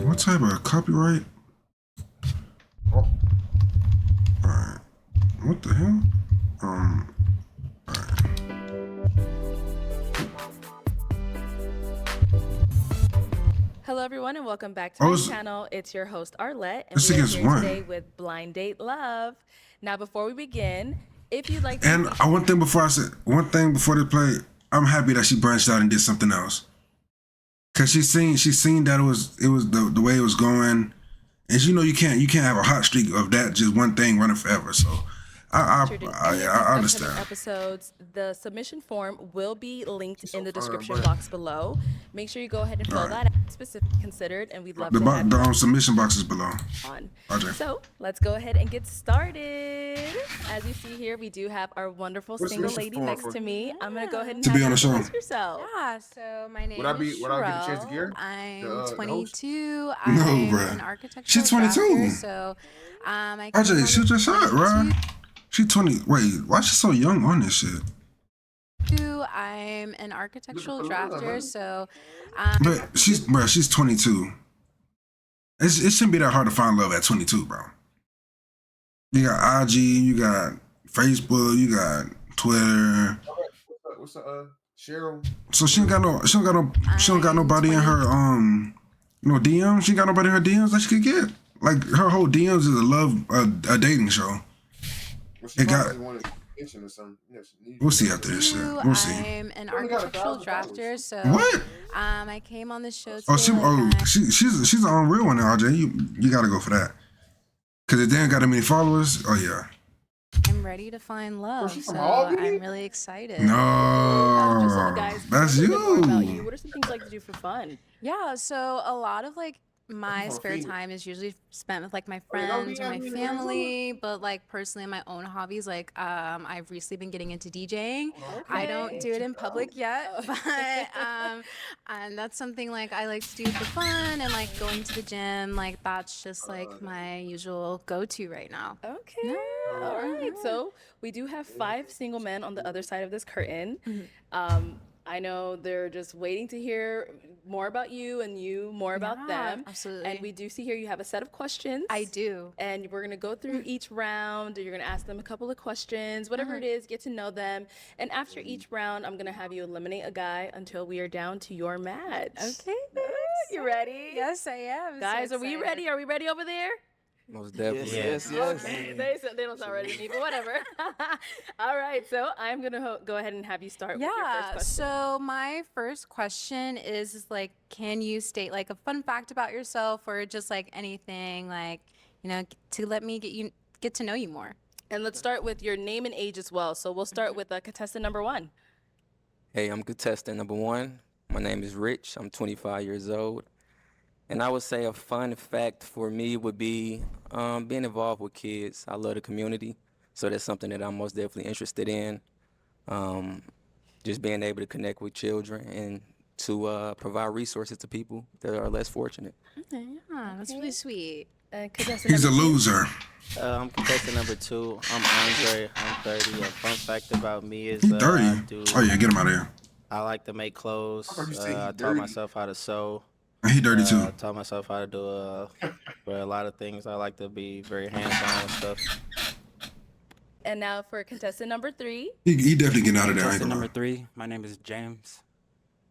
What type of copyright? Oh. Alright. What the hell? Alright. Hello everyone and welcome back to my channel. It's your host Arlette and we are here today with Blind Date Love. Now before we begin, if you'd like to one thing before they play, I'm happy that she branched out and did something else. Cause she seen that it was the way it was going. And you can't have a hot streak of that just one thing running forever. So I understand. Episodes, the submission form will be linked in the description box below. Make sure you go ahead and fill that out, specifically considered, and we'd love to have the submission box is below. So let's go ahead and get started. As you see here, we do have our wonderful single lady next to me. I'm gonna go ahead and be on the show. Yourself. Yeah, so my name is Would I get a chance to gear? I'm 22. I'm an architectural She's 22. drafter, so RJ, shoot your shot, right? She's 20. Wait, why is she so young on this shit? I'm an architectural drafter, so but she's 22. It shouldn't be that hard to find love at 22, bro. You got IG, you got Facebook, you got Twitter. What's Cheryl? So she don't got nobody in her DMs. She got nobody in her DMs that she could get. Like her whole DMs is a dating show. We'll see after this shit. We'll see. I'm an architectural drafter, so what? I came on the show. She's the real one, RJ. You gotta go for that. Cause if they ain't got that many followers, oh yeah. I'm ready to find love, so I'm really excited. No, that's you. What are some things you like to do for fun? Yeah, so a lot of my spare time is usually spent with my friends or my family, but personally my own hobbies, I've recently been getting into DJing. I don't do it in public yet, but and that's something I like to do for fun, and going to the gym, that's just my usual go-to right now. Okay. Yeah. All right. So we do have 5 single men on the other side of this curtain. I know they're just waiting to hear more about you and you more about them. Absolutely. And we do see here you have a set of questions. I do. And we're going to go through each round. You're going to ask them a couple of questions, whatever it is, get to know them. And after each round, I'm going to have you eliminate a guy until we are down to your match. Okay. You ready? Yes, I am. Guys, so are we ready? Are we ready over there? Most definitely. Yes. Okay. They don't sound ready to me, but whatever. All right, so I'm going to go ahead and have you start with your first question. So my first question is can you state a fun fact about yourself, or just anything to let me get to know you more? And let's start with your name and age as well. So we'll start with contestant number 1. Hey, I'm contestant number 1. My name is Rich. I'm 25 years old. And I would say a fun fact for me would be being involved with kids. I love the community, so that's something that I'm most definitely interested in. Just being able to connect with children and to provide resources to people that are less fortunate. Okay, yeah, that's really sweet. He's a loser. I'm contestant number 2. I'm Andre. I'm 30. A fun fact about me is He's 30. Oh yeah, get him out of here. I like to make clothes. I taught myself how to sew. He dirty too. I taught myself how to do for a lot of things. I like to be very hands-on and stuff. And now for contestant number 3. He definitely getting out of there. Contestant number 3. My name is James.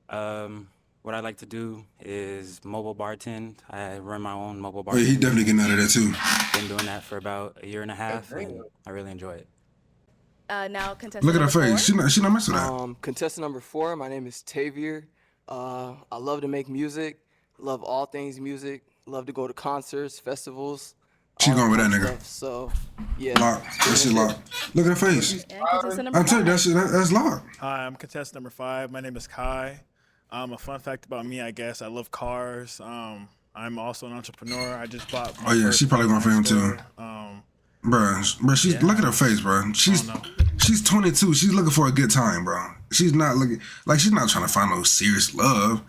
What I like to do is mobile bartend. I run my own mobile bar. Oh, yeah, he definitely getting out of there too. Been doing that for about a year and a half, and I really enjoy it. Now contestant Look at her number face. 4. She not messing with that. Contestant number 4. My name is Tavier. I love to make music. Love all things music. Love to go to concerts, festivals. She going with that nigga. Stuff, so yeah. Locked. That shit locked. Look at her face. I'm telling you, that's locked. Hi, I'm contestant number 5. My name is Kai. A fun fact about me, I guess, I love cars. I'm also an entrepreneur. I just bought. Oh yeah, she probably going for him too. Bruh, she's look at her face, bro. She's 22. She's looking for a good time, bro. She's not looking she's not trying to find no serious love.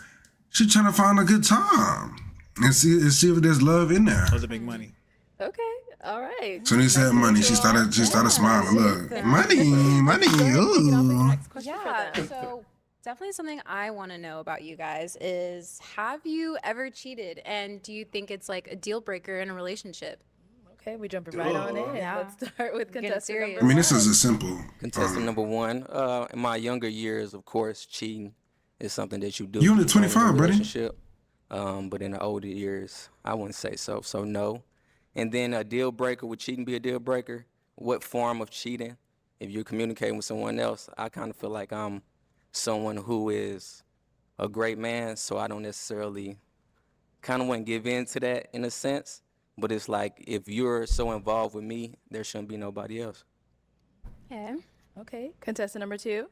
She's trying to find a good time and see if there's love in there. Those are big money. Okay, all right. So when he said money, she started smiling. Look, money, ooh. Yeah, so Definitely something I want to know about you guys is, have you ever cheated, and do you think it's like a deal breaker in a relationship? Okay, we jumping right on in. Yeah. Let's start with Getting contestant serious. number I mean, one. this is a simple. Contestant number one. In my younger years, of course, cheating is something that you do. You only keep on in a 25, buddy. relationship. But in the older years, I wouldn't say so. So no. And then a deal breaker, would cheating be a deal breaker? What form of cheating? If you're communicating with someone else, I kind of feel like I'm someone who is a great man, so I don't necessarily kind of wouldn't give in to that in a sense. But it's like, if you're so involved with me, there shouldn't be nobody else. Okay. Okay, contestant number two.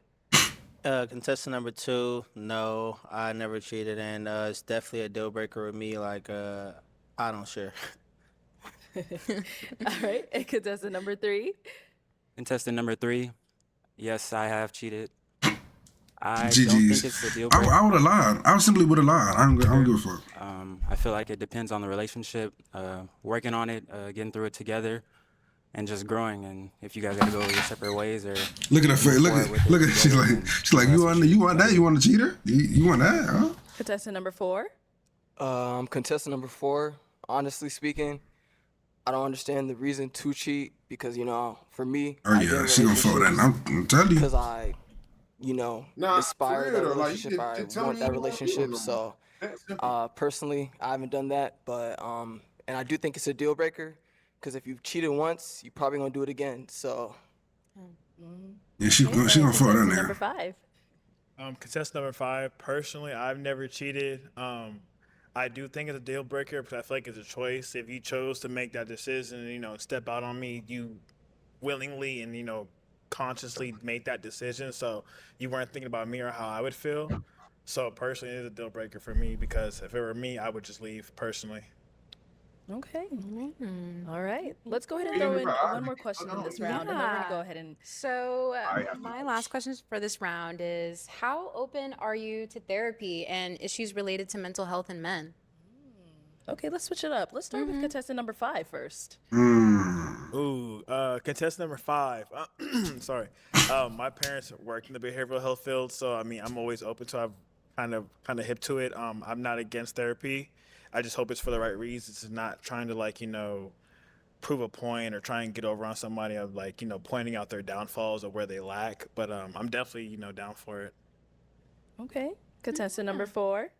Contestant number two, no, I never cheated, and it's definitely a deal breaker with me. Like, I don't share. All right, and contestant number three. Contestant number 3, yes, I have cheated. I don't GG's. think it's a deal I breaker. would have lied. I simply would have lied. I don't give a fuck. I feel like it depends on the relationship, working on it, getting through it together, and just growing. And if you guys gotta go your separate ways, or Look at her face. Look at. She's like, you want that? You want a cheater? You want that? Huh? Contestant number four. Contestant number 4. Honestly speaking, I don't understand the reason to cheat because for me, Oh yeah, she gonna fold that. I'm telling you. because I, aspire for that real, though, like, relationship. you I just tell want me that you won't do it relationship. no So, That's simple. personally, I haven't done that, but and I do think it's a deal breaker because if you've cheated once, you're probably gonna do it again. So, Yeah, she gonna fold that Contestant number nigga. five. Contestant number 5. Personally, I've never cheated. I do think it's a deal breaker, but I feel like it's a choice. If you chose to make that decision, step out on me, you willingly and consciously made that decision. So you weren't thinking about me or how I would feel. So personally, it is a deal breaker for me because if it were me, I would just leave personally. Okay. Mm. All right. Let's go ahead and Yeah, throw in but one more question in this round, and then we're gonna go ahead and. So I have my last question for this round is, how open are you to therapy and issues related to mental health in men? Okay, let's switch it up. Let's start with contestant number 5 first. Ooh, contestant number 5. Sorry. My parents work in the behavioral health field, so I mean, I'm always open to. I'm kind of hip to it. I'm not against therapy. I just hope it's for the right reasons. It's not trying to prove a point or try and get over on somebody of pointing out their downfalls or where they lack. But I'm definitely down for it. Okay. Contestant number 4.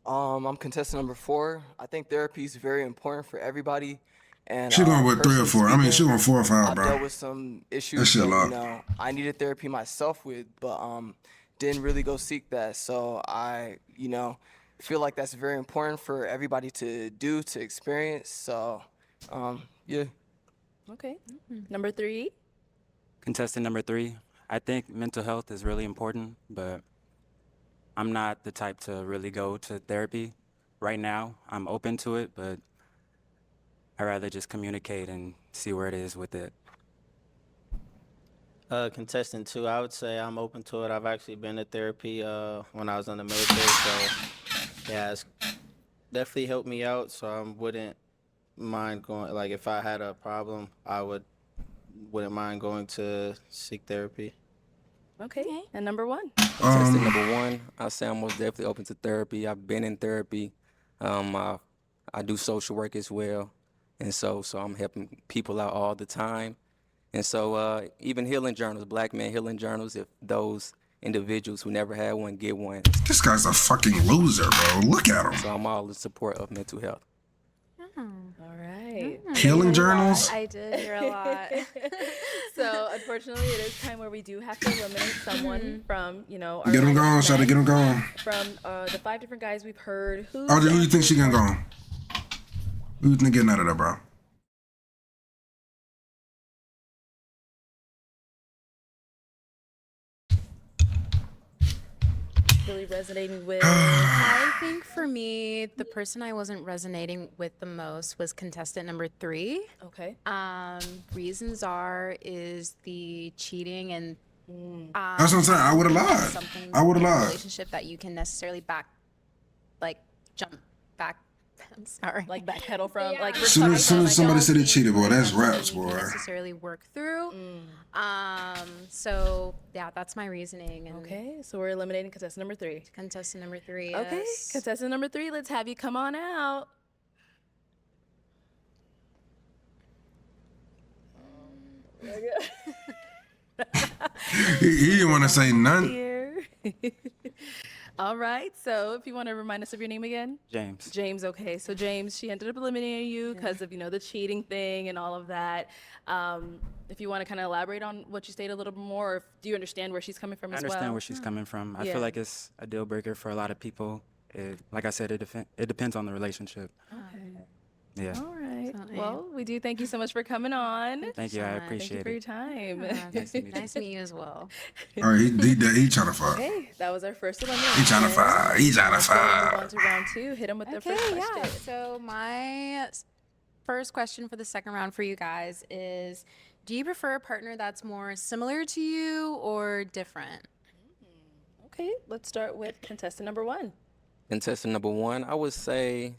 I'm contestant number 4. I think therapy is very important for everybody. And She going with 3 or 4. I mean, she going 4 or 5, I've bro. dealt with some issues That shit that, locked. I needed therapy myself with, but didn't really go seek that. So I, feel like that's very important for everybody to do, to experience. So, yeah. Okay. Number 3. Contestant number 3, I think mental health is really important, but I'm not the type to really go to therapy right now. I'm open to it, but I'd rather just communicate and see where it is with it. Contestant 2, I would say I'm open to it. I've actually been to therapy when I was in the military, so yeah, it's definitely helped me out. So I wouldn't mind going. Like, if I had a problem, wouldn't mind going to seek therapy. Okay. And number 1. Contestant number 1, I say I'm most definitely open to therapy. I've been in therapy. I do social work as well, and so I'm helping people out all the time. And so even healing journals, Black men healing journals, if those individuals who never had one get one. This guy's a fucking loser, bro. Look at him. So I'm all in support of mental health. All right. Healing journals. I did hear a lot. So unfortunately, it is time where we do have to eliminate someone from, our Get him lineup gone, today. Shawty. Get him gone. From the 5 different guys we've heard, who Oh, who you think she gonna go? Who you think getting out of there, bro? really resonating with? I think for me, the person I wasn't resonating with the most was contestant number 3. Okay. Reasons is the cheating and That's what I'm saying. I would have lied. something I would have in a lied. relationship that you can necessarily jump back I'm sorry. Like backpedal from, Yeah. like Soon as recycle, like, somebody oh, said they Things cheated, boy, that that's I raps, didn't boy. necessarily work through. Mm. So yeah, that's my reasoning. And Okay, so we're eliminating contestant number 3. contestant number 3. Okay, Yes. contestant number 3, let's have you come on out. He didn't want to say none. Here. All right, so if you want to remind us of your name again. James. James, okay. So James, she ended up eliminating you because of, the cheating thing and all of that. If you want to kind of elaborate on what you stated a little bit more, or do you understand where she's coming from I as well? understand where she's coming from. I Yeah. feel like it's a deal breaker for a lot of people. Like I said, it depends on the relationship. Okay. Yeah. All right. Definitely. Well, we do thank you so much for coming on. Thank you. I so much. Thank you appreciate for your it. time. Nice to meet you. Nice to meet you as well. All right, he trying to fuck. Okay, that was our first elimination. He tryna fuck. He tryna Let's go ahead and move fuck. on to round 2. Hit him with the first Okay, question. yeah. So my first question for the second round for you guys is, do you prefer a partner that's more similar to you or different? Okay, let's start with contestant number 1. Contestant number 1, I would say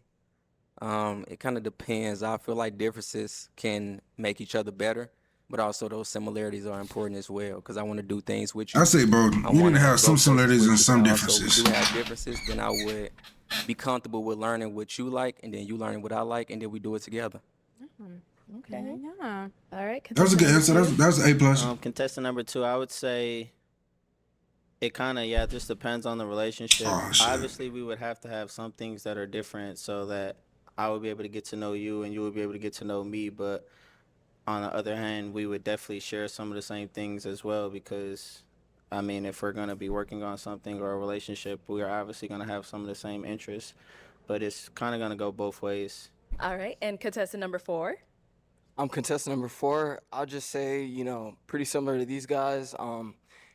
it kind of depends. I feel like differences can make each other better, but also those similarities are important as well because I want to do things with you. I say, bro, I you need wanna to have go some places similarities with and you, some but also if differences. we do have differences, then I would be comfortable with learning what you like, and then you learning what I like, and then we do it together. Okay. Yeah. All right. That was a good answer. contestant That was an A plus. Contestant number 2, I would say it kind of, it just depends on the relationship. Oh, shit. Obviously, we would have to have some things that are different so that I would be able to get to know you and you would be able to get to know me. But on the other hand, we would definitely share some of the same things as well because, I mean, if we're going to be working on something or a relationship, we are obviously going to have some of the same interests. But it's kind of going to go both ways. All right, and contestant number 4. I'm contestant number 4. I'll just say, pretty similar to these guys.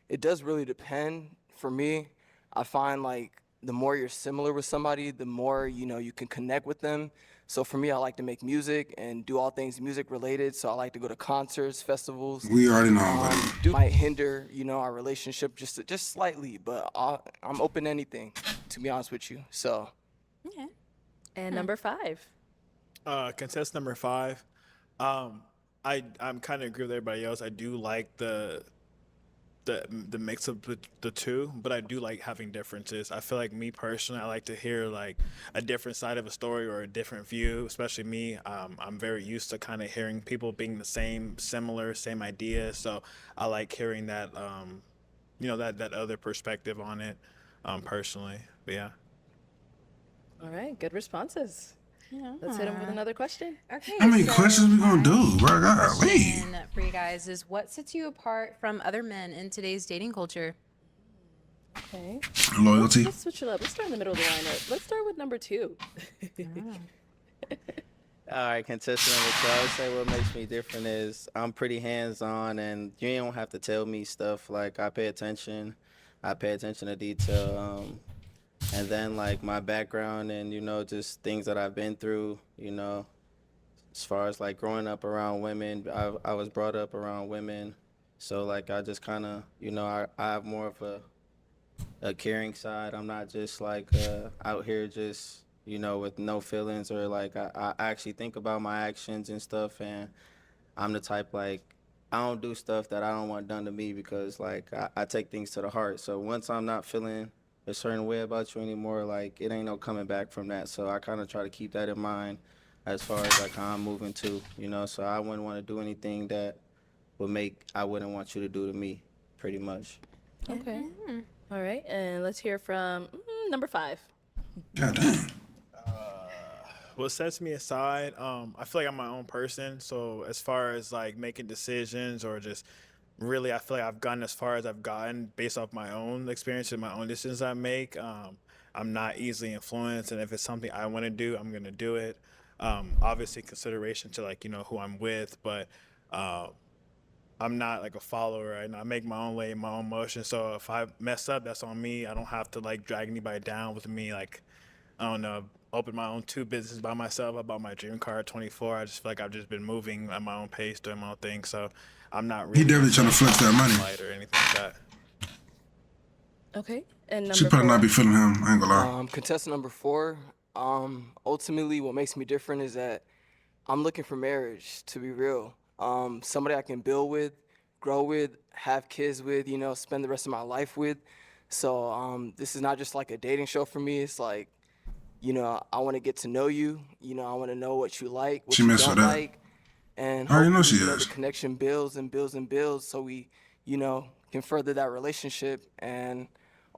It does really depend. For me, I find like the more you're similar with somebody, the more, you can connect with them. So for me, I like to make music and do all things music related. So I like to go to concerts, festivals. We already know, buddy. Might hinder, our relationship just slightly, but I'm open to anything, to be honest with you. So. Okay. And number 5. Contestant number 5. I'm kind of agree with everybody else. I do like the mix of the two, but I do like having differences. I feel like me personally, I like to hear like a different side of a story or a different view. Especially me, I'm very used to kind of hearing people being the same idea. So I like hearing that, that other perspective on it, personally. But yeah. All right, good responses. Let's hit him with another question. Okay. How many so questions we gonna do, bro? my Golly. question for you guys is, what sets you apart from other men in today's dating culture? Okay. Loyalty. Let's switch it up. Let's start in the middle of the lineup. Let's start with number 2. All right, contestant number 2, I would say what makes me different is I'm pretty hands-on, and you don't have to tell me stuff. Like, I pay attention to detail, and then, like, my background and, just things that I've been through, as far as, like, growing up around women, I was brought up around women, so, like, I just kind of, I have more of a caring side. I'm not just, like, out here just, with no feelings, or like I actually think about my actions and stuff, and I'm the type, like, I don't do stuff that I don't want done to me because, like, I take things to the heart. So once I'm not feeling a certain way about you anymore, like, it ain't no coming back from that. So I kind of try to keep that in mind as far as, like, how I'm moving too, so I wouldn't want to do anything that I wouldn't want you to do to me, pretty much. Okay. All right, and let's hear from number 5. God damn. What sets me aside, I feel like I'm my own person. So as far as like making decisions or just really, I feel like I've gotten as far as I've gotten based off my own experience and my own decisions I make. I'm not easily influenced, and if it's something I want to do, I'm gonna do it. Obviously consideration to, like, who I'm with, but I'm not like a follower, and I make my own way, my own motion. So if I mess up, that's on me. I don't have to like drag anybody down with me. Like, I don't know, open my own 2 businesses by myself. I bought my dream car at 24. I just feel like I've just been moving at my own pace, doing my own thing. So I'm not really. He definitely trying to flex that money. Or anything like that. Okay, and number She probably 4. not be feeling him. I ain't gonna lie. Contestant number 4, ultimately what makes me different is that I'm looking for marriage, to be real. Somebody I can build with, grow with, have kids with, you know, spend the rest of my life with. So this is not just like a dating show for me. It's like, you know, I want to get to know you. You know, I want to know what you like, what She you messed don't with that. like. And I already know hopefully, she you know, is. the connection builds and builds and builds so we, you know, can further that relationship and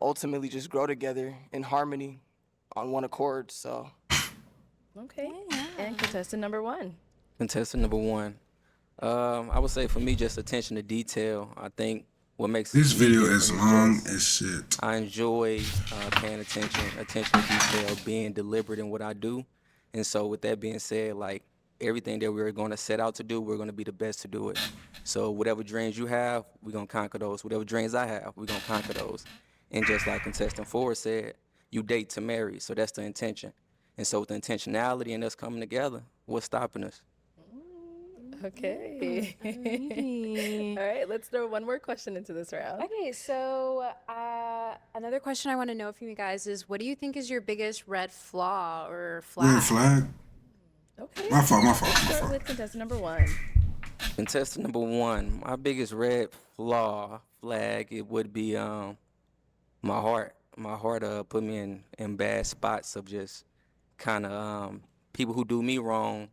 ultimately just grow together in harmony on one accord. So Okay. And contestant number 1. Contestant number 1. I would say for me, just attention to detail. I think what makes This me video different is is long just as shit. I enjoy paying attention to detail, being deliberate in what I do. And so with that being said, like everything that we're going to set out to do, we're going to be the best to do it. So whatever dreams you have, we're going to conquer those. Whatever dreams I have, we're going to conquer those. And just like contestant 4 said, you date to marry. So that's the intention. And so with the intentionality and us coming together, what's stopping us? Okay. Alrighty. All right, let's throw one more question into this round. Okay, so another question I want to know from you guys is, what do you think is your biggest red flaw or Red flag? flag? Okay. My fault. Let's start with contestant number 1. Contestant number 1, my biggest red flag, it would be my heart. My heart put me in bad spots of just kind of people who do me wrong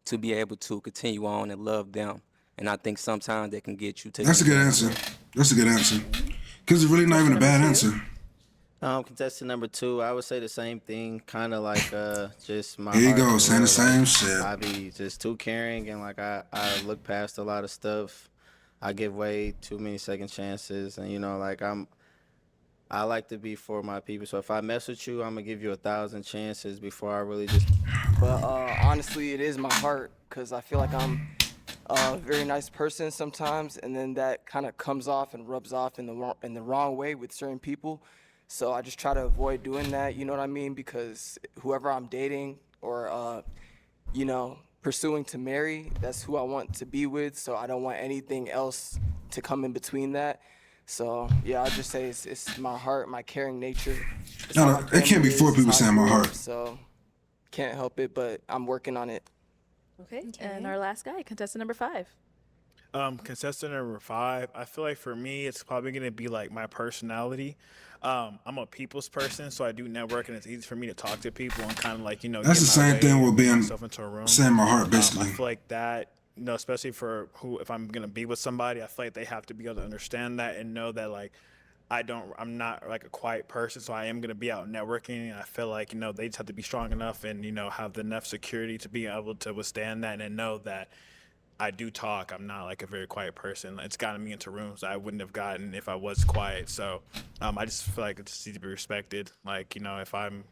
to be able to continue on and love them. And I think sometimes that can get you taken That's a good advantage answer. of. That's a good answer. Because it's really not even a bad answer. Contestant number 2, I would say the same thing, kind of like just my Here you heart go, for saying the real, same like, shit. I be just too caring and like I look past a lot of stuff. I give way too many second chances, and you know, like I like to be for my people. So if I mess with you, I'm gonna give you 1,000 chances before I really just. But honestly, it is my heart because I feel like I'm a very nice person sometimes, and then that kind of comes off and rubs off in the wrong way with certain people. So I just try to avoid doing that. You know what I mean? Because whoever I'm dating or you know, pursuing to marry, that's who I want to be with. So I don't want anything else to come in between that. So yeah, I'll just say it's my heart, my caring nature. It's No, how no, my it can't be family 4 is, people it's how I saying my grew up, heart. So can't help it, but I'm working on it. Okay. And our last guy, contestant number 5. Contestant number 5, I feel like for me, it's probably gonna be like my personality. I'm a people's person, so I do network, and it's easy for me to talk to people and kind of like, you know, That's get the my same way thing and with put being myself into a room. saying my heart, I basically. feel like that, you know, especially for if I'm gonna be with somebody, I feel like they have to be able to understand that and know that like I'm not like a quiet person, so I am gonna be out networking. And I feel like, you know, they just have to be strong enough and, you know, have enough security to be able to withstand that and know that I do talk. I'm not like a very quiet person. It's gotten me into rooms I wouldn't have gotten if I was quiet. So I just feel like it's need to be respected. Like, you know, if I'm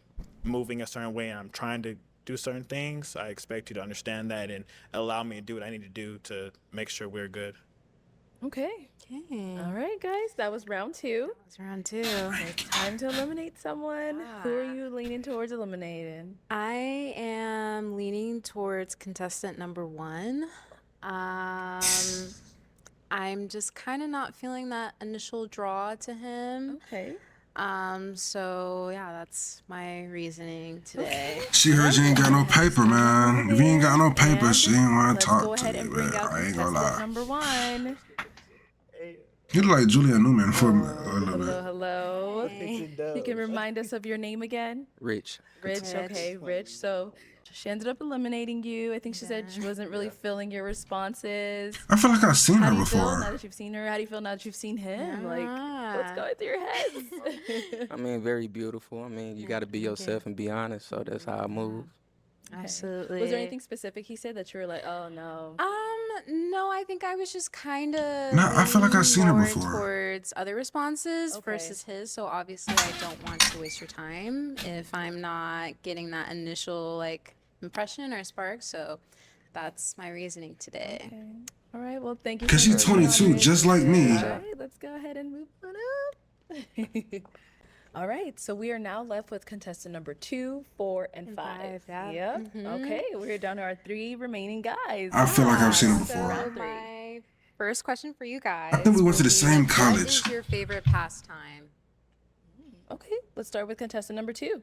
moving a certain way and I'm trying to do certain things, I expect you to understand that and allow me to do what I need to do to make sure we're good. Okay. Okay. All right, guys. That was round 2. That's round 2. It's time to eliminate someone. Who are you leaning towards eliminating? I am leaning towards contestant number 1. I'm just kind of not feeling that initial draw to him. Okay. So yeah, that's my reasoning today. She heard you ain't got no paper, man. If you ain't got no paper, And she ain't want let's to go talk to ahead you, and bring man. out I ain't gonna contestant lie. number 1. You look like Julia Newman for a little bit. Hello. Hey. You can remind us of your name again? Rich. Rich, okay, Rich. So she ended up eliminating you. I think she said she wasn't really feeling your responses. I feel like I've seen How her do you feel now before. that you've seen her? How do you feel now that you've seen him? Like, what's going through your heads? I mean, very beautiful. I mean, you got to be yourself and be honest. So that's how I move. Absolutely. Was there anything specific he said that you were like, oh no? No, I think I was just kind of No, I feel like I've seen her before. towards other responses Okay. versus his. So obviously, I don't want to waste your time if I'm not getting that initial like impression or spark. So that's my reasoning today. Okay. All right. Well, thank you. 'Cause so she's much, 22, Rich. just like me. All right. Let's go ahead and move on up. All right. So we are now left with contestant number 2, 4, and 5. yeah. Yep. Okay. We're down to our 3 remaining guys. I feel like I've seen her So before. round 3. My first question for you guys. I think we went to will the be, same What college. is your favorite pastime? Okay. Let's start with contestant number 2.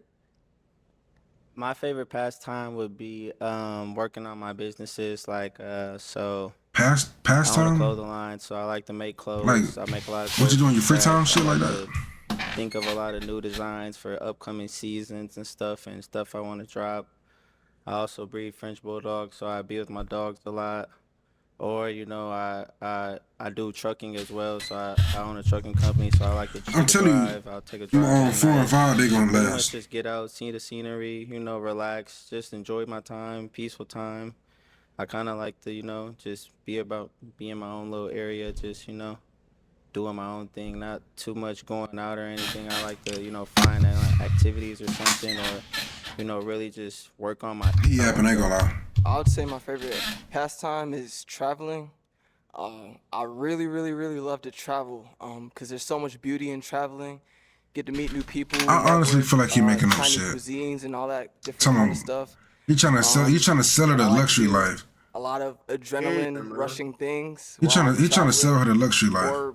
My favorite pastime would be working on my businesses. So I own a Pastime? clothing line, so I like to make Like, clothes. I make a lot of what you clothes do in from your free time, scratch. I shit like like that? to think of a lot of new designs for upcoming seasons and stuff I want to drop. I also breed French bulldogs, so I be with my dogs a lot. Or I do trucking as well, so I own a trucking company, so I like to I'm take a telling you, drive. I'll take a you drive on at 4 and night. 5, they gonna Pretty much last. just get out, see the scenery, relax, just enjoy my time, peaceful time. I kind of like to, just be in my own little area, just, doing my own thing, not too much going out or anything. I like to, find activities or something, or, really just work on my He craft. yapping, I ain't gonna lie. I would say my favorite pastime is traveling. I really, really, really love to travel. Cause there's so much beauty in traveling. Get to meet new people, I honestly network, feel like he making up try new shit. cuisines and all that different Tell kind of him, stuff. he trying to sell her And the I like luxury to do life. a lot of Yeah, adrenaline man. rushing things He while trying I'm to sell her traveling the luxury life. or,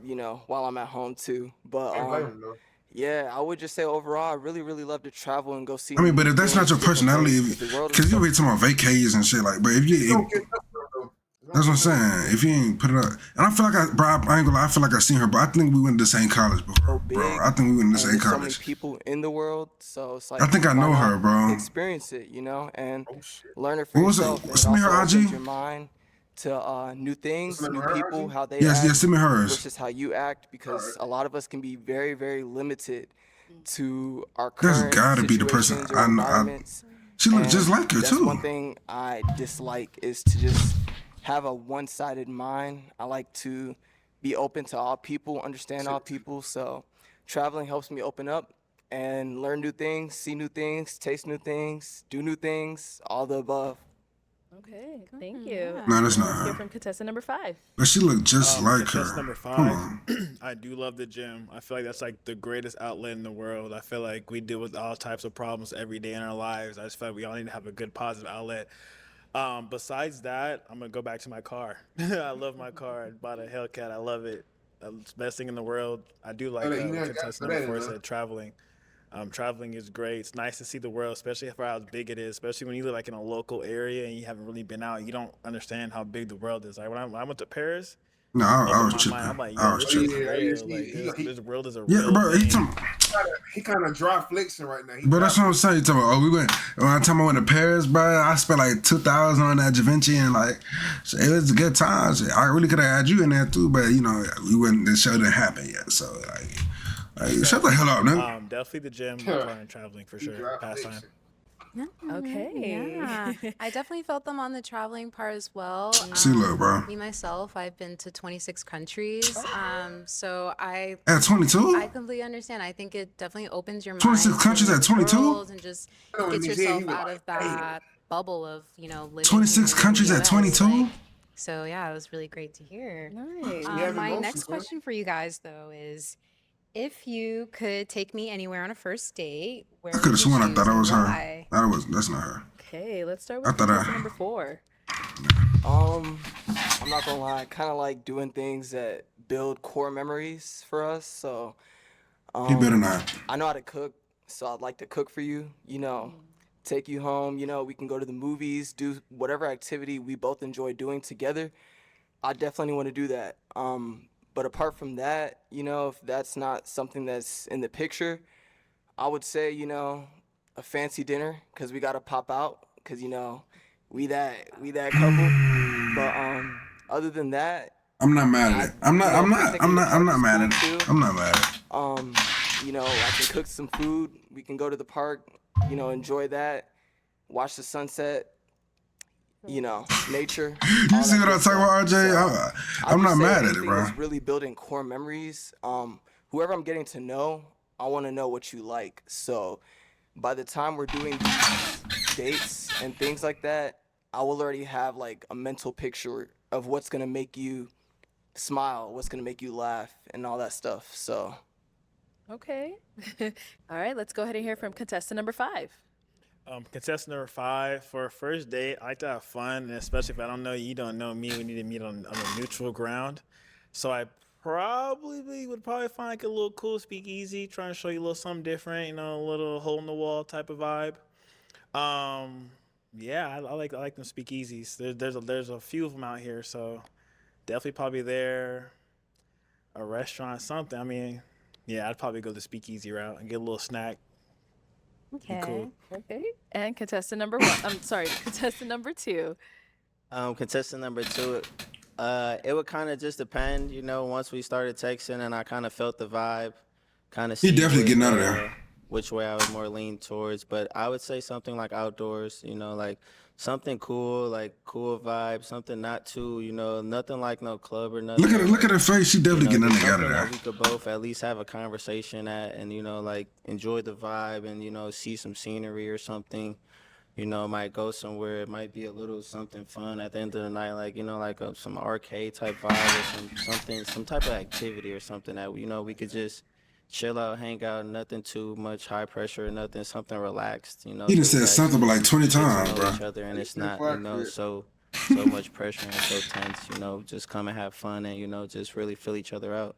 while I'm at home too. But I don't blame him though. yeah, I would just say overall, I really, really love to travel and go see I mean, but new if that's not things, your different personality, things, because the world is because you so be talking about vacays and shit, like, but if You you, don't get enough though. You that's don't what I'm get enough. saying. If you ain't put it up, and I feel like I ain't gonna lie, I feel like I seen her, but I think we went to the same college So before, bro. I big, think we went to the and same there's so many college. people in the world, so it's I like, think I why know not her, bro. experience it, and Oh shit. learn it for What was it? yourself, and it Send me also her opens IG. your mind to new What's the things, name new of her people, IG? how they Yes, act send me hers. versus how you act, because Alright. a lot of us can be very, very limited to our That's current gotta be the person. situations or I know. environments. She look just And like her that's one too. thing I dislike, is to just have a one-sided mind. I like to be open to all people, understand all people. So traveling helps me open up and learn new things, see new things, taste new things, do new things, all the above. Okay, thank you. Yeah. No, that's not Let's hear her. from contestant number 5. But she look just like Contestant number her. Hold 5. on. I do love the gym. I feel like that's like the greatest outlet in the world. I feel like we deal with all types of problems every day in our lives. I just feel like we all need to have a good positive outlet. Besides that, I'm gonna go back to my car. I love my car. I bought a Hellcat. I love it. It's the best thing in the world. I do like You ain't got contestant for number that 4 enough. said traveling. Traveling is great. It's nice to see the world, especially for how big it is. Especially when you live like in a local area and you haven't really been out. You don't understand how big the world is. Like when I went to Paris, No, I opened was my mind. I'm tripping. like, I yo, was this is tripping. Yeah, real. Like this world is a Yeah, real bro. thing. he kind of dry flexing right now. He But dry that's what I'm saying. You talking about, we went, one time I went to Paris, bro, I spent like 2,000 on that Da Vinci, and like, so it was a good time. So I really could have had you in there too, but we wouldn't, the show didn't happen yet. So like shut the hell up, nigga. Definitely the gym, my car, and traveling for He sure. dry Pastime. flexing. Okay. Yeah, I definitely felt them on the traveling part as well. See, look, bro. Me myself, I've been to 26 countries. So At 22? I completely understand. I think it definitely opens your mind 26 to countries at the 22? world and just I know in gets his head, he yourself was out like, of that bubble of, living 26 here in countries the at US. 22? Like, so yeah, it was really great to hear. Nice. Yeah, My emotions, next man. question for you guys though is, if you could take me anywhere on a first date, where I would could you have sworn I choose thought that and was her. why? That's not her. Okay, let's start I with thought contestant I, number 4. I'm not gonna lie, I kind of like doing things that build core memories for us. So he better um, not. I know how to cook, so I'd like to cook for you. Take you home. We can go to the movies, do whatever activity we both enjoy doing together. I definitely want to do that. But apart from that, if that's not something that's in the picture, I would say, a fancy dinner, because we gotta pop out, because we that couple. But other than that, I'm not mad I at it. I'm not. I'm not. picnic I'm in the not. I'm park not is mad cool at it. too. I'm not mad at it. I can cook some food. We can go to the park, enjoy that, watch the sunset, nature, You all see that what good I'm talking about, stuff. RJ? So I'll I'm just not say mad at it, anything bro. that's really building core memories. Whoever I'm getting to know, I want to know what you like. So by the time we're doing these dates and things like that, I will already have like a mental picture of what's gonna make you smile, what's gonna make you laugh, and all that stuff. So Okay. All right, let's go ahead and hear from contestant number 5. Contestant number 5, for a first date, I like to have fun, and especially if I don't know you, don't know me, we need to meet on a neutral ground. So I would probably find like a little cool speakeasy, trying to show you a little something different, a little hole in the wall type of vibe. Yeah, I like them speakeasies. There's a few of them out here, so definitely probably there, a restaurant, something. I mean, yeah, I'd probably go the speakeasy route and get a little snack. Be cool. Okay. And contestant number one. I'm sorry, contestant number two. Contestant number two, it would kind of just depend, you know, once we started texting and I kind of felt the vibe, kind of He see definitely getting out of there. which way I was more lean towards. But I would say something like outdoors, you know, like something cool, like cool vibe, something not too, you know, nothing like no club or nothing. Look at her face. She definitely getting just out of something that there. we could both at least have a conversation at and, you know, like enjoy the vibe and, you know, see some scenery or something. You know, might go somewhere. It might be a little something fun at the end of the night, like, you know, like some arcade type vibe or some type of activity or something that, you know, we could just chill out, hang out, nothing too much high pressure or nothing, something relaxed, you know. He done so we said something actually but like 20 get to times, know bro. each other and it's not, you know, so much pressure and so tense, you know, just come and have fun and, you know, just really feel each other out.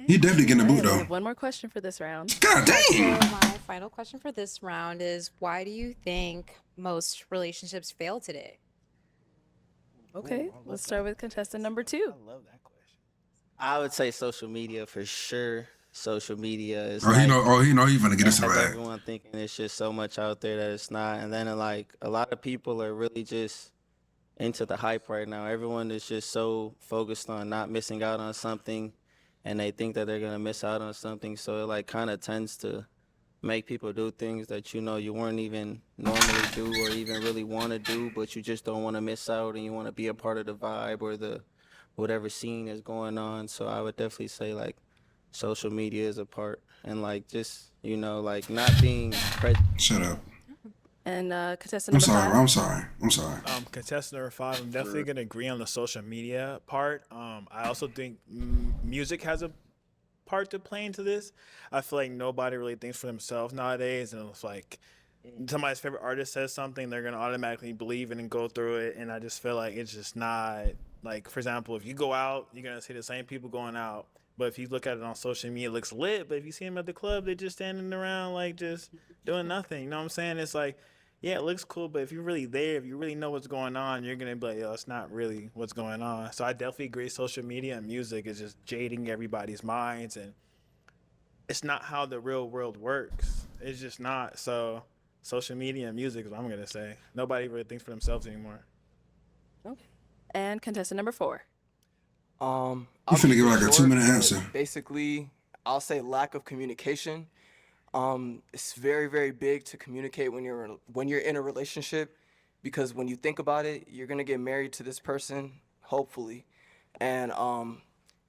He definitely getting the boot Alright, we though. have one more question for this round. God So damn. my final question for this round is, why do you think most relationships fail today? Okay, let's start with contestant number two. I love that question. I would say social media for sure. Social media is He know he finna get us a has rag. everyone thinking it's just so much out there that it's not. And then like a lot of people are really just into the hype right now. Everyone is just so focused on not missing out on something and they think that they're gonna miss out on something. So it like kind of tends to make people do things that you know you weren't even normally do or even really want to do, but you just don't want to miss out and you want to be a part of the vibe or the whatever scene is going on. So I would definitely say like social media is a part and like just, you know, like not being Shut up. And contestant I'm number sorry. five. I'm sorry. Contestant number 5, I'm definitely gonna agree on the social media part. I also think music has a part to play into this. I feel like nobody really thinks for themselves nowadays, and it's like somebody's favorite artist says something, they're gonna automatically believe it and go through it. And I just feel like it's just not like, for example, if you go out, you're gonna see the same people going out. But if you look at it on social media, it looks lit. But if you see them at the club, they're just standing around like just doing nothing. You know what I'm saying? It's like, yeah, it looks cool, but if you're really there, if you really know what's going on, you're gonna be like, yo, it's not really what's going on. So I definitely agree. Social media and music is just jading everybody's minds, and it's not how the real world works. It's just not. So social media and music is what I'm gonna say. Nobody really thinks for themselves anymore. Okay. And contestant number four. I'll You finna keep give it like a short, 2-minute but answer. Basically, I'll say lack of communication. It's very, very big to communicate when you're in a relationship, because when you think about it, you're gonna get married to this person, hopefully, and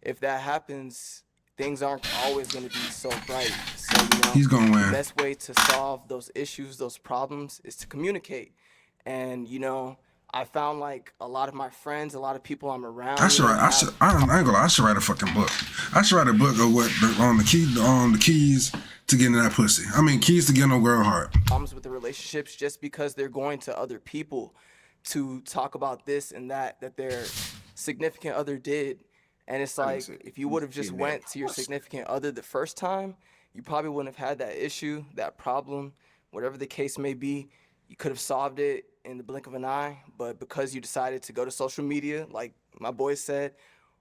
if that happens, things aren't always gonna be so bright. So He's gonna the win. best way to solve those issues, those problems, is to communicate. And I found like a lot of my friends, a lot of people I'm around. I ain't gonna lie, I should write a fucking book. I should write a book of what on the keys to getting that pussy. I mean, keys to getting a girl heart. Problems with the relationships just because they're going to other people to talk about this and that their significant other did. And it's like, if you would have just went to your significant other the first time, you probably wouldn't have had that issue, that problem, whatever the case may be. You could have solved it in the blink of an eye, but because you decided to go to social media, like my boy said,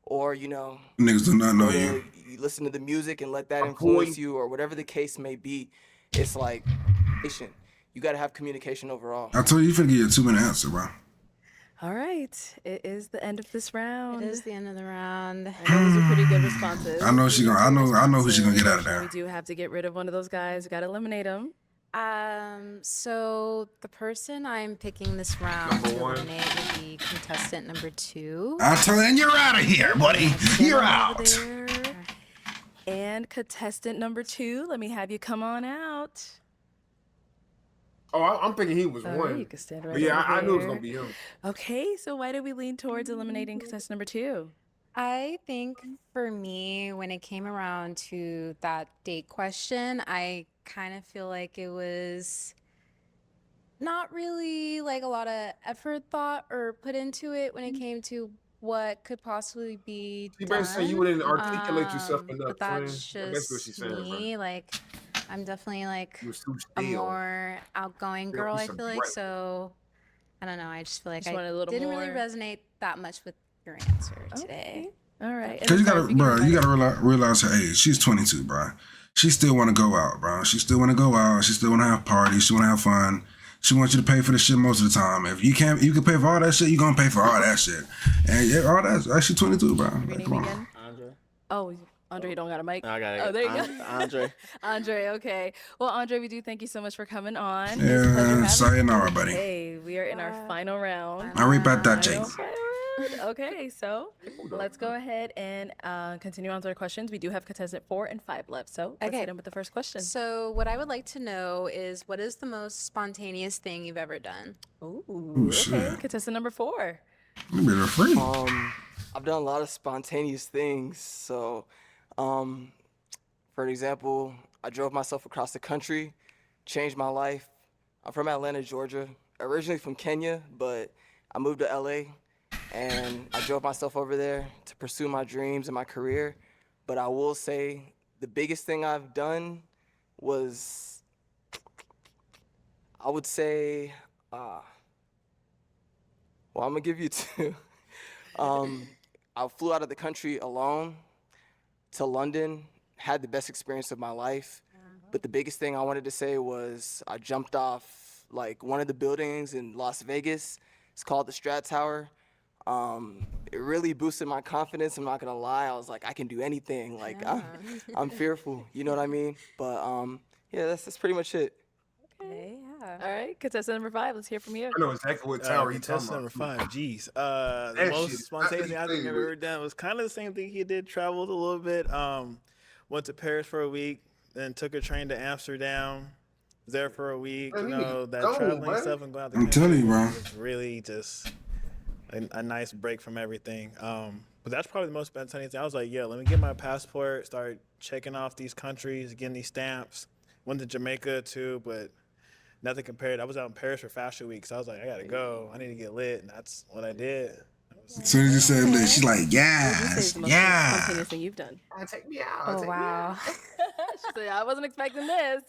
or Niggas do not know you. you listen to the music and let that influence you, or whatever the case may be, it's like, you got to have communication overall. I told you finna give you a 2-minute answer, bro. All right, it is the end of this round. It is the end of the round. I know those are pretty good responses. I know who she gonna get out of there. We do have to get rid of one of those guys. We gotta eliminate him. So the person I'm picking this round to eliminate would be contestant number 2. I tell you, and you're out of here, buddy. You're out. There. And contestant number 2, let me have you come on out. Oh, I'm thinking he was All one. right, you can stand right But yeah, over I knew it was there. gonna be him. Okay, so why did we lean towards eliminating contestant number 2? I think for me, when it came around to that date question, I kind of feel like it was not really like a lot of effort thought or put into it when it came to what could possibly be You better say you wouldn't articulate yourself done. enough, But friend. that's That's basically what she's just saying, bro. me. Like, I'm definitely like You was too a still. more outgoing Yo, girl, you I some feel like. bright. So I don't know. I just feel like Just I wanted a little didn't really more. resonate that much with your answer today. Okay. All right. And Cause then, you sorry, gotta, if you can bro, you remind gotta us. realize her age. She's 22, bro. She still want to go out, bro. She still want to go out. She still want to have parties. She want to have fun. She wants you to pay for the shit most of the time. If you can't, you can pay for all that shit. You gonna pay for all that shit. And yeah, all that's actually 22, bro. Your Like, name come on. again? Andre. Oh, Andre, you don't got a mic? I got it. Oh, there you go. Andre. Andre, okay. Well, Andre, we do thank you so much for coming on. It's a Yeah, pleasure having you. sayonara, buddy. Okay, we are in our final round. I reap out that Final, Jake. final round. Okay, so let's go ahead and continue on to our questions. We do have contestant 4 and 5 left, so let's Okay. hit in with the first question. So what I would like to know is what is the most spontaneous thing you've ever done? Ooh, Ooh, okay. shit. Contestant number 4. You better free. I've done a lot of spontaneous things. So, for example, I drove myself across the country, changed my life. I'm from Atlanta, Georgia, originally from Kenya, but I moved to LA and I drove myself over there to pursue my dreams and my career. But I will say the biggest thing I've done was, I would say, well, I'm gonna give you two. I flew out of the country alone to London, had the best experience of my life. But the biggest thing I wanted to say was I jumped off like one of the buildings in Las Vegas. It's called the Strat Tower. It really boosted my confidence. I'm not gonna lie. I was like, I can do anything. Like I'm fearful. You know what I mean? But yeah, that's pretty much it. Okay, yeah. All right, contestant number 5, let's hear from you. I know exactly what tower he's talking Contestant about. number 5. Jeez. That The shit most is spontaneous thing I nothing think to I've play ever with. done was kind of the same thing he did. Traveled a little bit. Went to Paris for a week, then took a train to Amsterdam. Was there for a week. Man, You we need know, to that go, traveling man. stuff and going out the I'm country telling you, bro. was really just a nice break from everything. But that's probably the most spontaneous thing. I was like, yeah, let me get my passport, start checking off these countries, getting these stamps. Went to Jamaica too, but nothing compared. I was out in Paris for Fashion Week, so I was like, I gotta go. I need to get lit, and that's what I did. As soon as you said lit, she's like, What would you say yes, is the most yeah. spontaneous thing you've done? Take me out. Oh take me wow. She said, I wasn't expecting this.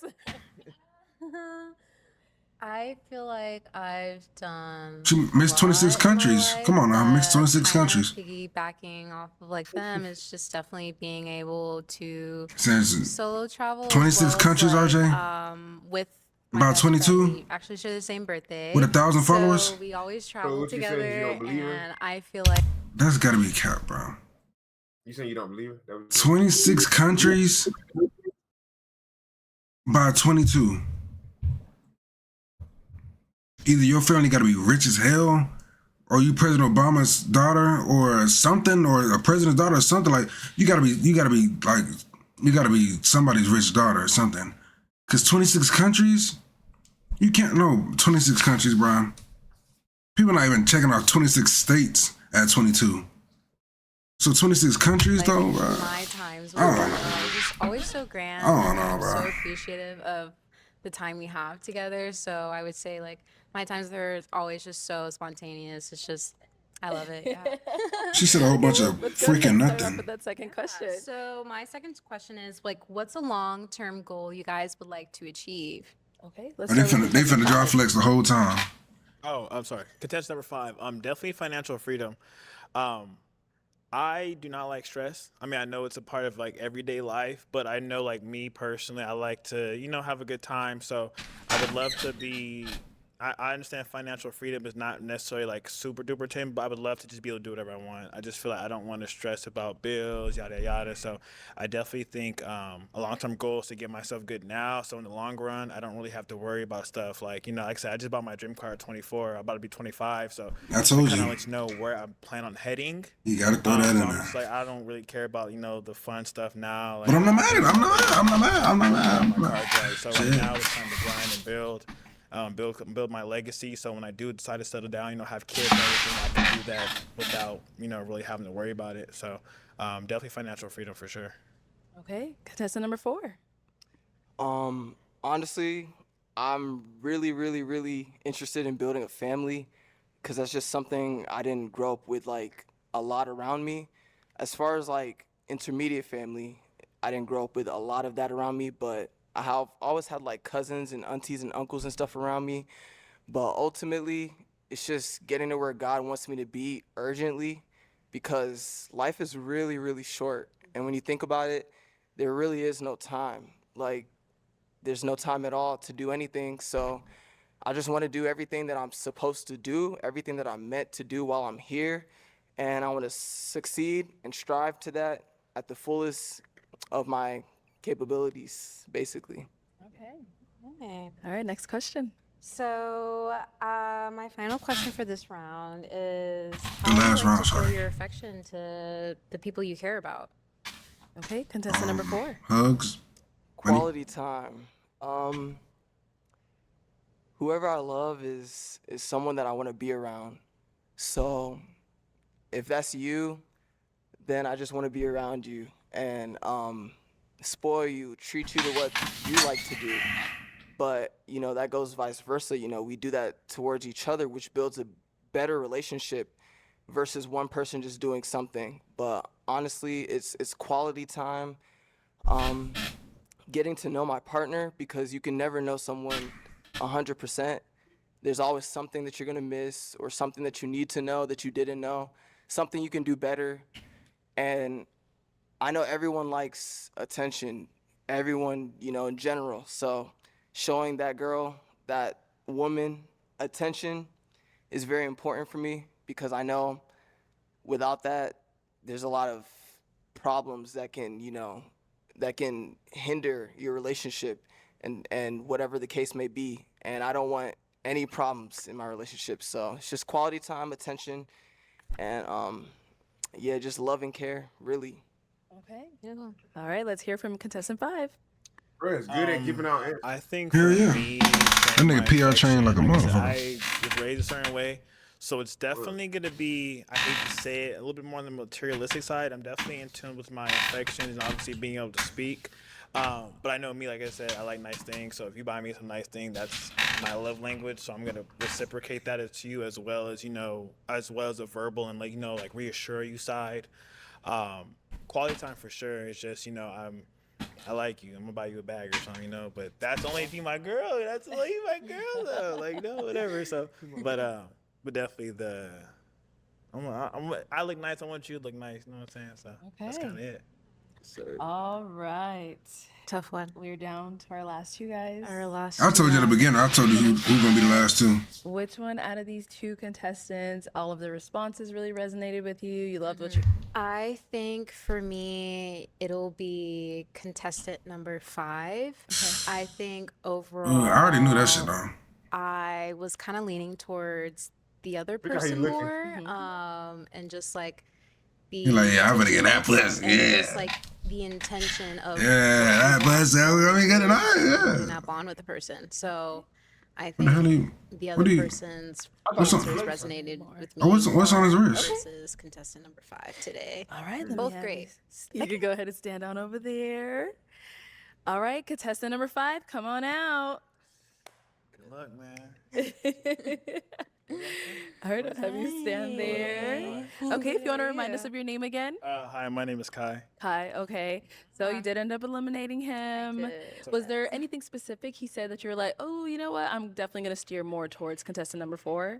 I feel like I've done She mixed 26 lot in my countries. life, Come on now, mixed but 26 kinda countries. Piggybacking off of like them is just definitely being able to Since solo travel. as 26 well as, countries, like, RJ? with my About best friend. 22? We actually share the same birthday. With 1,000 followers? So we always So travel what you saying is you together, don't believe her? and I feel like That's gotta be cap, bro. You saying you don't believe it? That was 26 countries by 22. Either your family gotta be rich as hell, or you President Obama's daughter, or something, or a president's daughter, or something. Like you gotta be somebody's rich daughter or something. Cause 26 countries, you can't know 26 countries, bro. People not even checking out 26 states at 22. So 26 countries like though, bro. my times I with don't her know. are just always so grand. I don't and know, I'm bro. so appreciative of the time we have together. So I would say like my times with her is always just so spontaneous. It's just I love it. Yeah. She said a whole bunch of Let's go ahead freaking and start off nothing. with that second question. So my second question is like, what's a long-term goal you guys would like to achieve? Okay, let's Oh, they start with finna contestant draw 5. flex the whole time. Oh, I'm sorry. Contestant number 5. Definitely financial freedom. I do not like stress. I mean, I know it's a part of like everyday life, but I know like me personally, I like to, have a good time. So I would love to be. I understand financial freedom is not necessarily like super duper tin, but I would love to just be able to do whatever I want. I just feel like I don't want to stress about bills, yada yada. So I definitely think a long-term goal is to get myself good now. So in the long run, I don't really have to worry about stuff like like I said, I just bought my dream car at 24. I'm about to be 25, so I told kind of you. let you know where I plan on heading. You gotta throw that in So I'm there. just like I don't really care about the fun stuff now. Like, But I'm not mad at it. I'm not mad. my cards right. So Shit. right now it's time to grind and build my legacy. So when I do decide to settle down, have kids and everything, I can do that without really having to worry about it. So definitely financial freedom for sure. Okay, contestant number 4. Honestly, I'm really, really, really interested in building a family because that's just something I didn't grow up with like a lot around me. As far as like intermediate family, I didn't grow up with a lot of that around me, but I have always had like cousins and aunties and uncles and stuff around me, but ultimately it's just getting to where God wants me to be urgently, because life is really, really short. And when you think about it, there really is no time. Like, there's no time at all to do anything. So I just want to do everything that I'm supposed to do, everything that I'm meant to do while I'm here. And I want to succeed and strive to that at the fullest of my capabilities, basically. Okay. Okay. All right, next question. So, my final question for this round is: The how last would you like round, to show sorry. your affection to the people you care about? Okay, contestant number 4. Hugs. Quality time. Whoever I love is someone that I want to be around. So if that's you, then I just want to be around you and spoil you, treat you to what you like to do. But, you know, that goes vice versa. You know, we do that towards each other, which builds a better relationship versus one person just doing something. But honestly, it's quality time. Getting to know my partner, because you can never know someone 100%. There's always something that you're gonna miss, or something that you need to know that you didn't know, something you can do better. And I know everyone likes attention, everyone, you know, in general. So showing that girl, that woman, attention is very important for me, because I know without that, there's a lot of problems that can, you know, that can hinder your relationship and whatever the case may be. And I don't want any problems in my relationship. So it's just quality time, attention, and yeah, just love and care, really. Okay. Yeah. All right, let's hear from contestant 5. Bro, it's good at giving out answers. I think Hell for yeah. me, That showing nigga my PR trained like a affection, motherfucker. I was raised a certain way, so it's definitely gonna be, I hate to say it, a little bit more on the materialistic side. I'm definitely in tune with my affections and obviously being able to speak. But I know me, like I said, I like nice things. So if you buy me some nice thing, that's my love language. So I'm gonna reciprocate that to you, as well as, you know, as well as a verbal and, like, you know, like reassure you side. Quality time for sure. It's just, you know, I like you. I'm gonna buy you a bag or something, you know. But that's only if you my girl. That's only if you my girl though. Like, no, whatever. So, but definitely I look nice. I want you to look nice. You know what I'm saying? So that's Okay. kind of it. All right. Tough one. We're down to our last 2 guys. Our last. I told you at the beginning. I told you who's gonna be the last 2. Which one out of these 2 contestants, all of the responses really resonated with you? You loved what you... I think for me, it'll be contestant number 5. I think overall, I already knew that shit though. I was kind of leaning towards the other Look how he person looking. more, and just like the You're like, yeah, I'm gonna get that pussy. and Yeah. just like the intention of Yeah, that pussy. I'm gonna get it on. building Yeah. that bond with the person. So I What the hell think the what other do you- person's What's on- answers resonated with me. Oh, what's on his more wrist? Versus contestant number 5 today. All right. let me Both have great. You can go ahead and stand on over there. All right, contestant number 5, come on out. Good luck, man. All right, I'll have you stand there. Okay, if you want to remind us of your name again. Hi, my name is Kai. Kai, okay. So you did end up eliminating him. Was there anything specific he said that you were like, oh, you know what? I'm definitely going to steer more towards contestant number 4?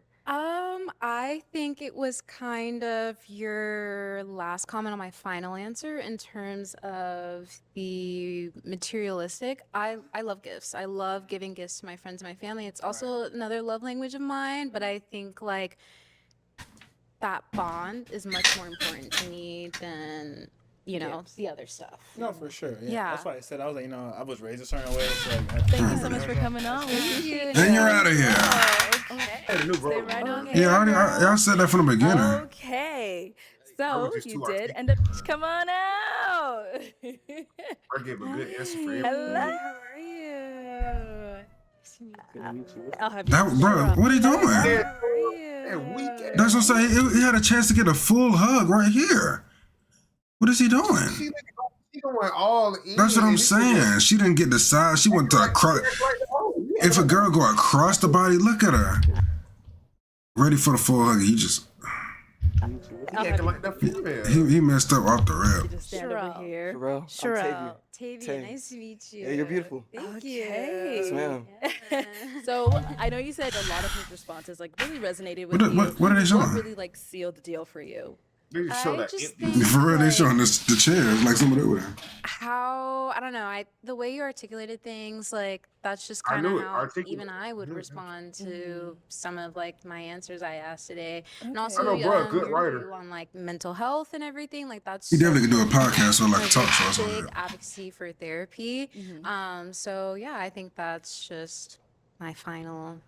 I think it was kind of your last comment on my final answer in terms of the materialistic. I love gifts. I love giving gifts to my friends and my family. It's also another love language of mine, but I think like that bond is much more important to me than, you know, the other stuff. No, for sure. Yeah. That's why I said, I was like, you know, I was raised a certain way. So Thank you so much for coming on. Thank you. Then you're out of here. Okay. Stay right on Yeah, camera. y'all said that from the beginning. Okay. So was just you too did artistic. end up. Come on out. I give a good answer for everything. Hello. How are you? I'll have you. That bro, what are you doing? And weak ass. That's what I'm saying. He had a chance to get a full hug right here. What is he doing? She going all in. That's what I'm and this shit saying. She didn't get the side. She went to across. If a girl go across the body, look at her. Ready for the full hug. He just. He acting like the female. He messed up off the rip. Just stand over Sherelle. here. Sherelle, I'm Sherelle. Tavia. Tavia, nice to meet you. Yeah, you're beautiful. Thank Okay. Yes, ma'am. you. So I know you said a lot of his responses like really resonated with What- you. what are they showing? What really like sealed the deal for you? They just show I that just empty. think, For real, they like, showing the chairs like some of that with him. how I don't know. The way you articulated things, like that's just I kind of knew it. how Articulate. even I would Mhm. respond to some of like my answers I asked today, and Okay. also I know, bro, good your writer. view on like mental health and everything. Like that's He so definitely could do a important. podcast or like a Like, talk show or big something. advocacy for therapy. So yeah, I think that's just my final,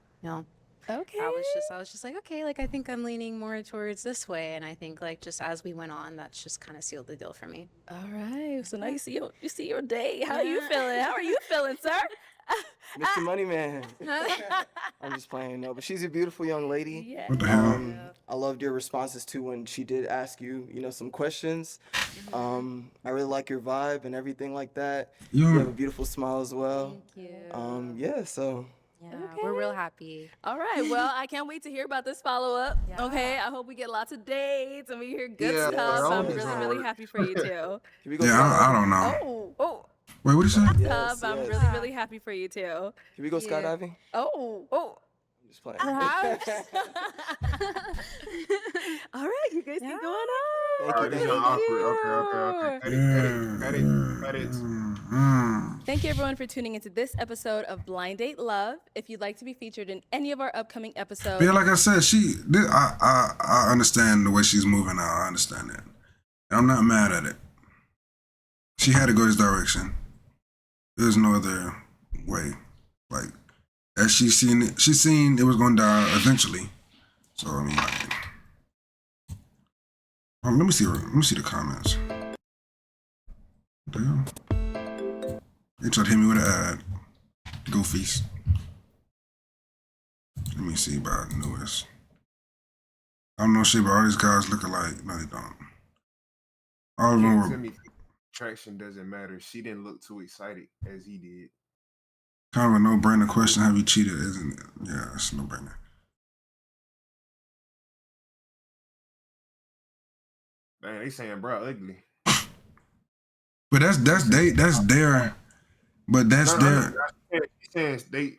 Okay. I was just like, okay, like I think I'm leaning more towards this way, and I think like just as we went on, that's just kind of sealed the deal for me. All right. So now you see your day. How are you feeling? How are you feeling, sir? Mr. Money Man. I'm just playing. No, but she's a beautiful young lady. Yeah. What the hell? I loved your responses too when she did ask you, some questions. I really like your vibe and everything like that. You have a beautiful smile as well. Thank you. Yeah, so Yeah, we're real happy. All right. Well, I can't wait to hear about this follow up. Okay. I hope we get lots of dates and we hear good Yeah, stuff. I'm always really, hard. really happy for you too. Can we go Yeah, I don't know. Oh, Wait, what did you say? Yes, I'm yes. really, really happy for you too. Can we go Yeah. skydiving? Oh. I'm just playing. Perhaps. All right, you guys keep going on. Thank All you, right, this thank is you. awkward. Okay. Cut it. Thank you everyone for tuning into this episode of Blind Date Love. If you'd like to be featured in any of our upcoming episodes, Yeah, like I said, I understand the way she's moving now. I understand that. And I'm not mad at it. She had to go this direction. There's no other way. Like, as she seen it was gonna die eventually. So I mean, like, let me see the comments. What the hell? They tried to hit me with an ad. Goofies. Let me see about newest. I don't know shit, but all these guys look alike. No, they don't. All of them To were me, attraction doesn't matter. She didn't look too excited as he did. kind of a no-brainer question. Have you cheated? Isn't it? Yeah, it's a no-brainer. Dang, they saying bro ugly. But that's their. But that's their.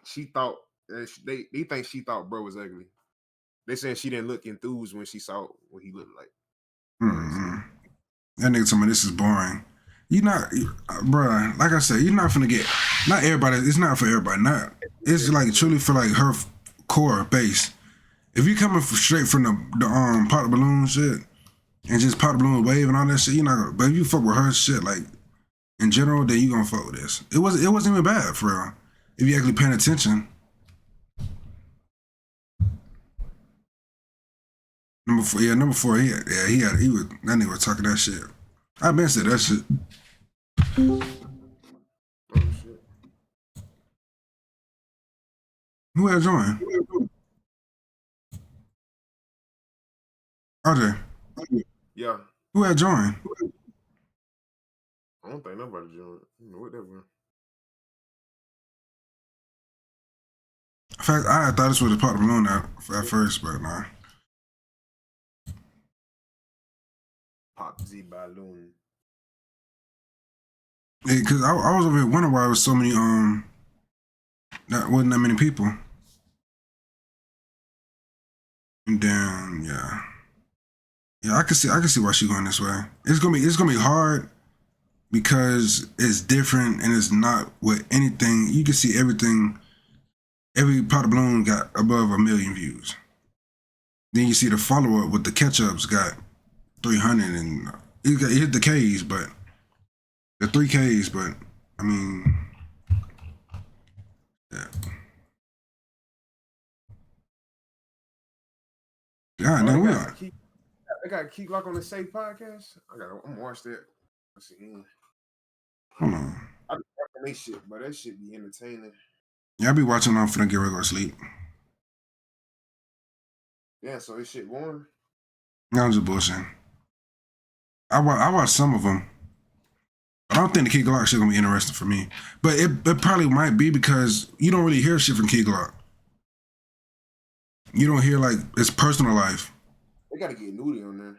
She thought they think she thought bro was ugly. They saying she didn't look enthused when she saw what he looked like. Mm-hmm. That nigga told me this is boring. Bruh, like I said, you're not finna get. Not everybody. It's not for everybody. It's like truly for like her core base. If you coming straight from the pop the balloon shit and just pop the balloon wave and all that shit, you're not gonna. But if you fuck with her shit like in general, then you gonna fuck with this. It wasn't even bad for real. If you actually paying attention. Number four. He was that nigga was talking that shit. I been said that shit. Oh shit. Who had joined? RJ. Yeah. Who had joined? I don't think nobody joined. Whatever. In fact, I thought this was a part of the balloon at first, but nah. Pop Z balloon. Yeah, cause I was over here wondering why there was so many wasn't that many people. And then yeah, I can see why she going this way. It's gonna be hard because it's different and it's not with anything. You can see everything. Every pot of balloon got above 1 million views. Then you see the follow up with the catch ups got 300 and it hit the K's, but the 3Ks, but I mean, yeah. God, now we are. I got Key Glock on the Safe podcast. I'm gonna watch that. Let's see. Hold on. I be watching that shit, but that shit be entertaining. Yeah, I be watching them for them get ready to go to sleep. Yeah, so this shit boring. No, I'm just bullshitting. I watched some of them. I don't think the Key Glock shit gonna be interesting for me. But it probably might be because you don't really hear shit from Key Glock. You don't hear like his personal life. They got to get Nudie on there.